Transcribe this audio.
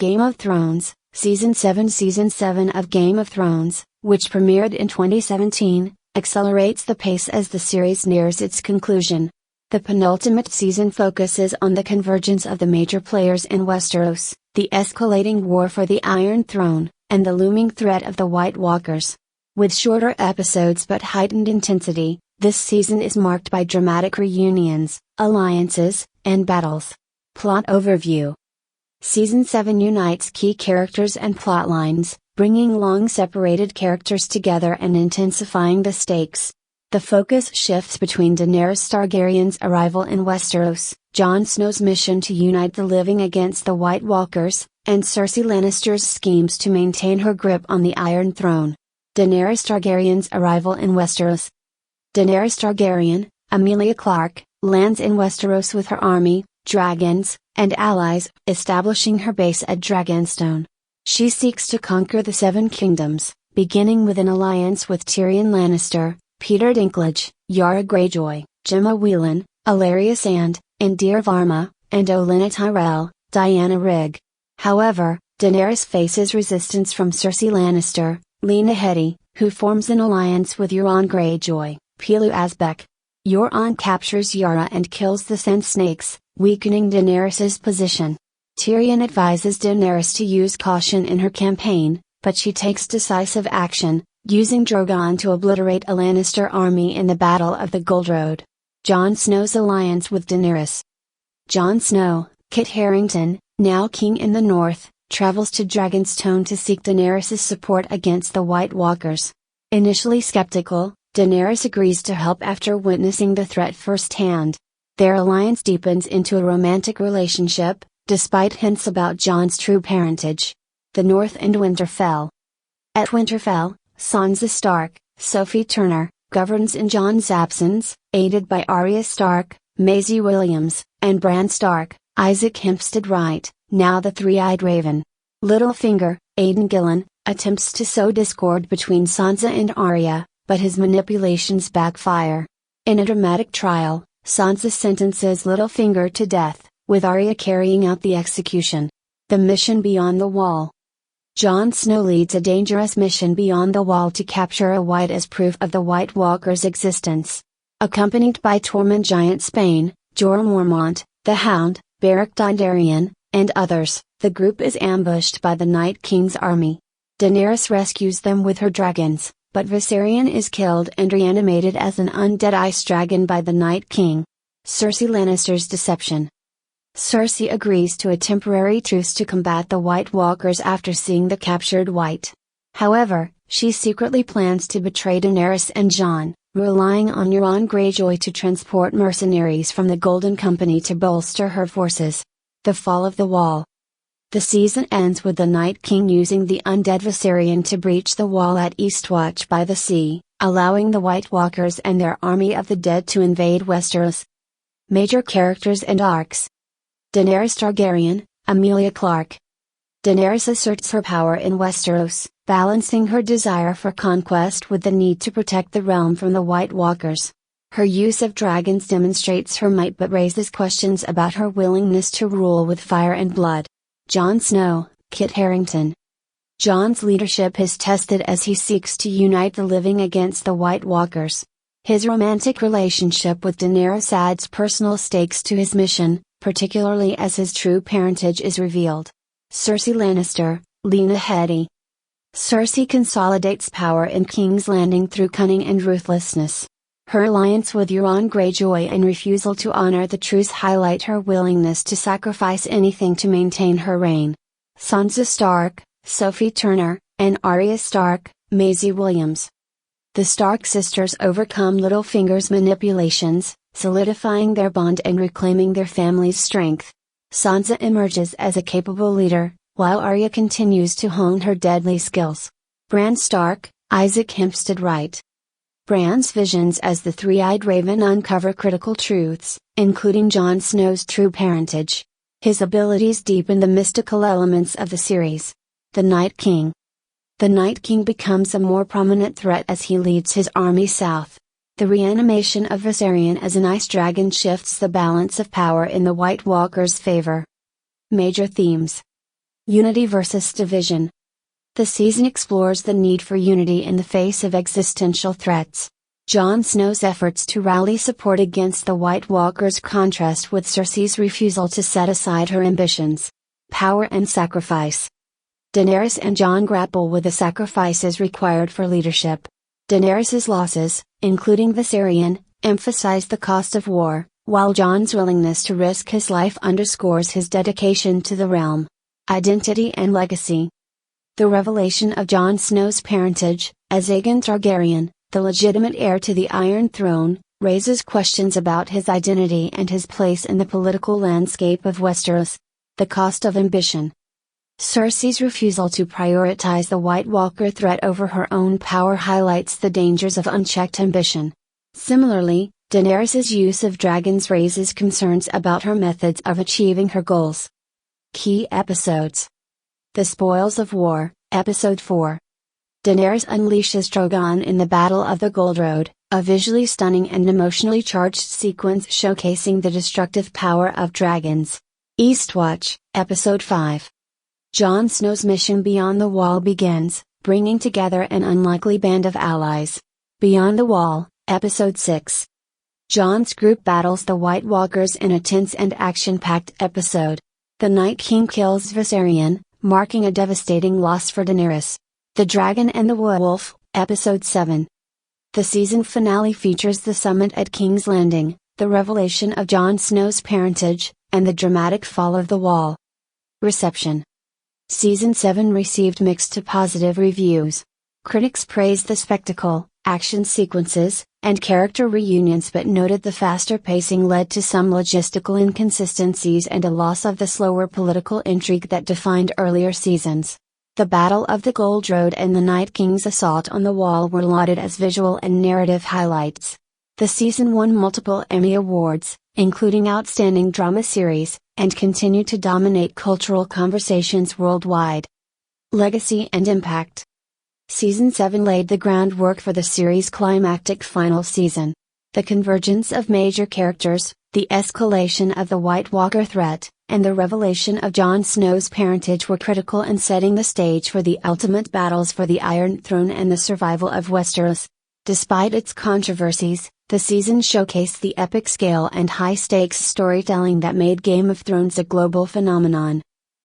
Game of Thrones, Season 7. Season 7 of Game of Thrones, which premiered in 2017, accelerates the pace as the series nears its conclusion. The penultimate season focuses on the convergence of the major players in Westeros, the escalating war for the Iron Throne, and the looming threat of the White Walkers. With shorter episodes but heightened intensity, this season is marked by dramatic reunions, alliances, and battles. Plot overview. Season 7 unites key characters and plotlines, bringing long-separated characters together and intensifying the stakes. The focus shifts between Daenerys Targaryen's arrival in Westeros, Jon Snow's mission to unite the living against the White Walkers, and Cersei Lannister's schemes to maintain her grip on the Iron Throne. Daenerys Targaryen's arrival in Westeros. Daenerys Targaryen, Emilia Clarke, lands in Westeros with her army, dragons, and allies, establishing her base at Dragonstone. She seeks to conquer the Seven Kingdoms, beginning with an alliance with Tyrion Lannister, Peter Dinklage, Yara Greyjoy, Gemma Whelan, Ilaria Sand, Indira Varma, and Olenna Tyrell, Diana Rigg. However, Daenerys faces resistance from Cersei Lannister, Lena Headey, who forms an alliance with Euron Greyjoy, Pilu Asbeck. Euron captures Yara and kills the Sand Snakes, weakening Daenerys's position. Tyrion advises Daenerys to use caution in her campaign, but she takes decisive action, using Drogon to obliterate a Lannister army in the Battle of the Gold Road. Jon Snow's alliance with Daenerys. Jon Snow, Kit Harington, now king in the north, travels to Dragonstone to seek Daenerys' support against the White Walkers. Initially skeptical, Daenerys agrees to help after witnessing the threat firsthand. Their alliance deepens into a romantic relationship, despite hints about Jon's true parentage. The North and Winterfell. At Winterfell, Sansa Stark, Sophie Turner, governs in Jon's absence, aided by Arya Stark, Maisie Williams, and Bran Stark, Isaac Hempstead Wright, now the Three-Eyed Raven. Littlefinger, Aidan Gillen, attempts to sow discord between Sansa and Arya, but his manipulations backfire. In a dramatic trial, Sansa sentences Littlefinger to death, with Arya carrying out the execution. The mission beyond the wall. Jon Snow leads a dangerous mission beyond the wall to capture a white as proof of the White Walkers' existence. Accompanied by Tormund Giant Spain, Jorah Mormont, the Hound, Beric Dondarrion, and others, the group is ambushed by the Night King's army. Daenerys rescues them with her dragons, but Viserion is killed and reanimated as an undead ice dragon by the Night King. Cersei Lannister's deception. Cersei agrees to a temporary truce to combat the White Walkers after seeing the captured White. However, she secretly plans to betray Daenerys and Jon, relying on Euron Greyjoy to transport mercenaries from the Golden Company to bolster her forces. The fall of the wall. The season ends with the Night King using the undead Viserion to breach the wall at Eastwatch by the Sea, allowing the White Walkers and their army of the dead to invade Westeros. Major characters and arcs. Daenerys Targaryen, Emilia Clarke. Daenerys asserts her power in Westeros, balancing her desire for conquest with the need to protect the realm from the White Walkers. Her use of dragons demonstrates her might but raises questions about her willingness to rule with fire and blood. Jon Snow, Kit Harington. Jon's leadership is tested as he seeks to unite the living against the White Walkers. His romantic relationship with Daenerys adds personal stakes to his mission, particularly as his true parentage is revealed. Cersei Lannister, Lena Headey. Cersei consolidates power in King's Landing through cunning and ruthlessness. Her alliance with Euron Greyjoy and refusal to honor the truce highlight her willingness to sacrifice anything to maintain her reign. Sansa Stark, Sophie Turner, and Arya Stark, Maisie Williams. The Stark sisters overcome Littlefinger's manipulations, solidifying their bond and reclaiming their family's strength. Sansa emerges as a capable leader, while Arya continues to hone her deadly skills. Bran Stark, Isaac Hempstead Wright. Bran's visions as the Three-Eyed Raven uncover critical truths, including Jon Snow's true parentage. His abilities deepen the mystical elements of the series. The Night King. The Night King becomes a more prominent threat as he leads his army south. The reanimation of Viserion as an ice dragon shifts the balance of power in the White Walkers' favor. Major themes. Unity versus division. The season explores the need for unity in the face of existential threats. Jon Snow's efforts to rally support against the White Walkers contrast with Cersei's refusal to set aside her ambitions. Power and sacrifice. Daenerys and Jon grapple with the sacrifices required for leadership. Daenerys's losses, including Viserion, emphasize the cost of war, while Jon's willingness to risk his life underscores his dedication to the realm. Identity and legacy. The revelation of Jon Snow's parentage, as Aegon Targaryen, the legitimate heir to the Iron Throne, raises questions about his identity and his place in the political landscape of Westeros. The cost of ambition. Cersei's refusal to prioritize the White Walker threat over her own power highlights the dangers of unchecked ambition. Similarly, Daenerys' use of dragons raises concerns about her methods of achieving her goals. Key episodes. The Spoils of War, Episode 4. Daenerys unleashes Drogon in the Battle of the Gold Road, a visually stunning and emotionally charged sequence showcasing the destructive power of dragons. Eastwatch, Episode 5. Jon Snow's mission beyond the Wall begins, bringing together an unlikely band of allies. Beyond the Wall, Episode 6. Jon's group battles the White Walkers in a tense and action-packed episode. The Night King kills Viserion, marking a devastating loss for Daenerys. The Dragon and the Wolf, Episode 7. The season finale features the summit at King's Landing, the revelation of Jon Snow's parentage, and the dramatic fall of the Wall. Reception. Season 7 received mixed to positive reviews. Critics praised the spectacle, action sequences, and character reunions but noted the faster pacing led to some logistical inconsistencies and a loss of the slower political intrigue that defined earlier seasons. The Battle of the Gold Road and the Night King's assault on the Wall were lauded as visual and narrative highlights. The season won multiple Emmy Awards, including Outstanding Drama Series, and continued to dominate cultural conversations worldwide. Legacy and impact. Season 7 laid the groundwork for the series' climactic final season. The convergence of major characters, the escalation of the White Walker threat, and the revelation of Jon Snow's parentage were critical in setting the stage for the ultimate battles for the Iron Throne and the survival of Westeros. Despite its controversies, the season showcased the epic scale and high-stakes storytelling that made Game of Thrones a global phenomenon.